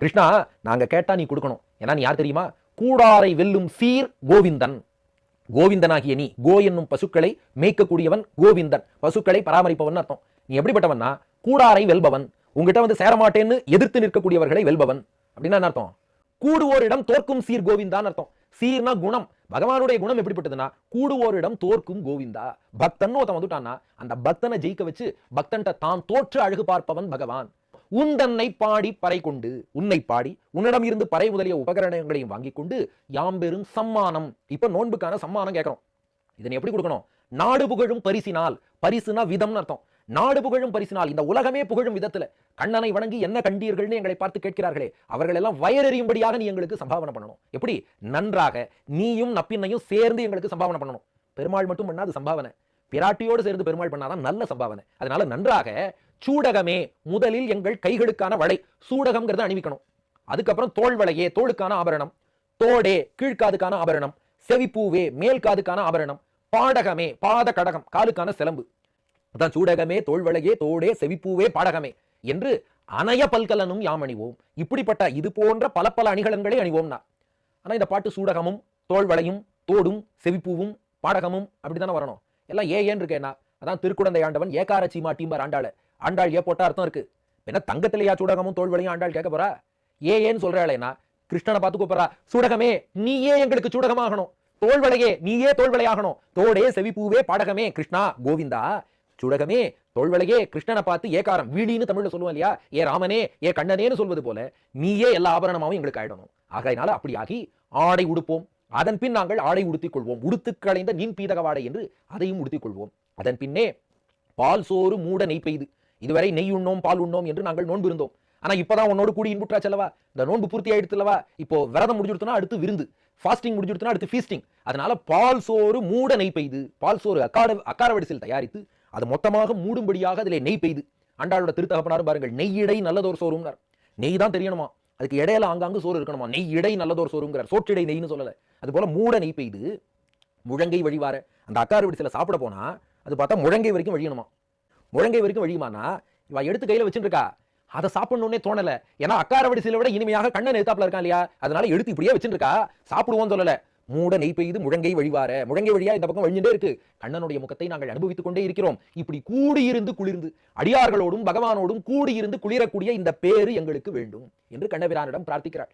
கிருஷ்ணா, நாங்க கேட்டா நீ கொடுக்கணும். ஏன்னா நீ யார் தெரியுமா? கூடாரை வெல்லும் சீர் கோவிந்தன். கோவிந்தனாகிய நீ, கோ என்னும் பசுக்களை மேய்க்கக்கூடியவன் கோவிந்தன், பசுக்களை பராமரிப்பவன் அர்த்தம். நீ எப்படிப்பட்டவன்னா கூடாரை வெல்பவன், உங்ககிட்ட வந்து சேரமாட்டேன்னு எதிர்த்து நிற்கக்கூடியவர்களை வெல்பவன். அப்படின்னா என்ன அர்த்தம்? கூடுவோரிடம் தோற்கும் சீர் கோவிந்தான் அர்த்தம். சீர்னா குணம். பகவானுடைய குணம் எப்படிப்பட்டதுன்னா கூடுவோரிடம் தோற்கும் கோவிந்தா. பக்தன் ஒருத்தன் வந்துட்டான்னா அந்த பக்தனை ஜெயிக்க வச்சு பக்தன்ட்ட தான் தோற்று அழகு பார்ப்பவன் பகவான். உந்தன்னை பாடி பறை கொண்டு, உன்னை பாடி உன்னிடம் இருந்து பறை முதலிய உபகரணங்களையும் வாங்கி கொண்டு யாம்பெரும் சம்மானம். இப்ப நோன்புக்கான சம்மானம் கேட்கிறோம். இதனை எப்படி கொடுக்கணும்? நாடு புகழும் பரிசினால். பரிசுனா விதம்னு அர்த்தம். நாடு புகழும் பரிசினால், இந்த உலகமே புகழும் விதத்துல கண்ணனை வணங்கி என்ன கண்டீர்கள்னு எங்களை பார்த்து கேட்கிறார்களே, அவர்கள் எல்லாம் வயறறியும்படியாக நீ எங்களுக்கு சம்பாவனை பண்ணணும். எப்படி? நன்றாக நீயும் நப்பின்னையும் சேர்ந்து எங்களுக்கு சம்பாவனை பண்ணணும். பெருமாள் மட்டும் பண்ணாது சம்பாவனை, பிராட்டியோடு சேர்ந்து பெருமாள் பண்ணாதான் நல்ல சம்பாவனை. அதனால நன்றாக சூடகமே, முதலில் எங்கள் கைகளுக்கான வளை, சூடகம்ங்கிறத அணிவிக்கணும். அதுக்கப்புறம் தோல் வளையே, தோளுக்கான ஆபரணம். தோடே, கீழ்காதுக்கான ஆபரணம். செவிப்பூவே, மேல் காதுக்கான ஆபரணம். பாடகமே, பாத கடகம், காலுக்கான சிலம்பு. அதான் சூடகமே, தோல்வளையே, தோடே, செவிப்பூவே, பாடகமே என்று அணைய பல்கலனும் யாம் அணிவோம். இப்படிப்பட்ட இது போன்ற பல பல அணிகலன்களை அணிவோம்னா. ஆனா இந்த பாட்டு சூடகமும் தோல்வளையும் தோடும் செவிப்பூவும் பாடகமும் அப்படித்தானே வரணும். எல்லாம் ஏன்னு இருக்கேன்னா, அதான் திருக்குடந்தை ஆண்டவன் ஏகாரச்சி மாட்டிம்பார் ஆண்டாள. ஆண்டாள் ஏ போட்டா அர்த்தம் இருக்கு. என்ன தங்கத்திலேயா சூடகமும் தோல்வளையும் ஆண்டாள் கேட்க போறா? ஏன்னு சொல்றாளேனா கிருஷ்ணனை பார்த்து கூப்பிடுறா. சூடகமே நீயே எங்களுக்கு சூடகமாகணும், தோல்வளையே நீயே தோல்வளையாகணும், தோடே செவிப்பூவே பாடகமே கிருஷ்ணா கோவிந்தா. சூடகமே, தோல்வளையே, கிருஷ்ணனை பார்த்து ஏகாரம், வீடின்னு தமிழ்ல சொல்லுவோம் இல்லையா, ஏ ராமனே ஏ கண்ணனேன்னு சொல்வது போல நீயே எல்லா ஆபரணமாவும் எங்களுக்கு ஆயிடணும். ஆகையினால அப்படி ஆகி ஆடை உடுப்போம். அதன் பின் நாங்கள் ஆடை உடுத்திக் கொள்வோம். உடுத்து களைந்த நீன் பீதகவாடை என்று அதையும் உடுத்திக் கொள்வோம். அதன் பின்னே பால் சோறு மூட நெய் பெய்து. இதுவரை நெய் உண்ணோம் பால் உண்ணோம் என்று நாங்கள் நோன்பு இருந்தோம். ஆனா இப்பதான் உன்னோடு கூடி இன்புற்றா செல்லவா, இந்த நோன்பு பூர்த்தி ஆயிடுத்துலவா. இப்போ விரதம் முடிஞ்சுடுத்துனா அடுத்து விருந்து, ஃபாஸ்டிங் முடிஞ்சுடுத்துனா அடுத்து ஃபீஸ்டிங். அதனால பால் சோறு மூட நெய் பெய்து. பால் சோறு அக்கார வடிசில் தயாரித்து அது மொத்தமாக மூடும்படியாக அதிலே நெய் பெய்து. ஆண்டாளோட திருத்தகப்பனாரும் பாருங்கள், நெய்யிடை நல்லதோர் சோறுங்கிறார். நெய் தான் தெரியணுமா, அதுக்கு இடையில ஆங்காங்கு சோறு இருக்கணுமா. நெய் இடை நல்லதோர் சோறுங்கிறார், சோற்றிடை நெய்னு சொல்லல. அது போல மூட நெய் பெய்து முழங்கை வழிவார. அந்த அக்கார வடிசில சாப்பிட போனா அது பார்த்தா முழங்கை வரைக்கும் வழியணுமா. முழங்கை வரைக்கும் வழியுமானா இவ எடுத்து கையில வச்சுட்டு இருக்கா, அதை சாப்பிடணும்னே தோணல. ஏன்னா அக்கார வடிசில விட இனிமையாக கண்ணன் எதிர்த்தாப்புல இருக்கான் இல்லையா, அதனால எடுத்து இப்படியே வச்சுட்டு இருக்கா. சாப்பிடுவோம் சொல்லல. மூட நெய் பெய்து முழங்கை வழிவார. முழங்கை வழியா இந்த பக்கம் வழிஞ்சுட்டே இருக்கு. கண்ணனுடைய முகத்தை நாங்கள் அனுபவித்துக் கொண்டே இருக்கிறோம். இப்படி கூடியிருந்து குளிர்ந்து அடியார்களோடும் பகவானோடும் கூடியிருந்து குளிரக்கூடிய இந்த பேரு எங்களுக்கு வேண்டும் என்று கண்ணபிரானிடம் பிரார்த்திக்கிறார்.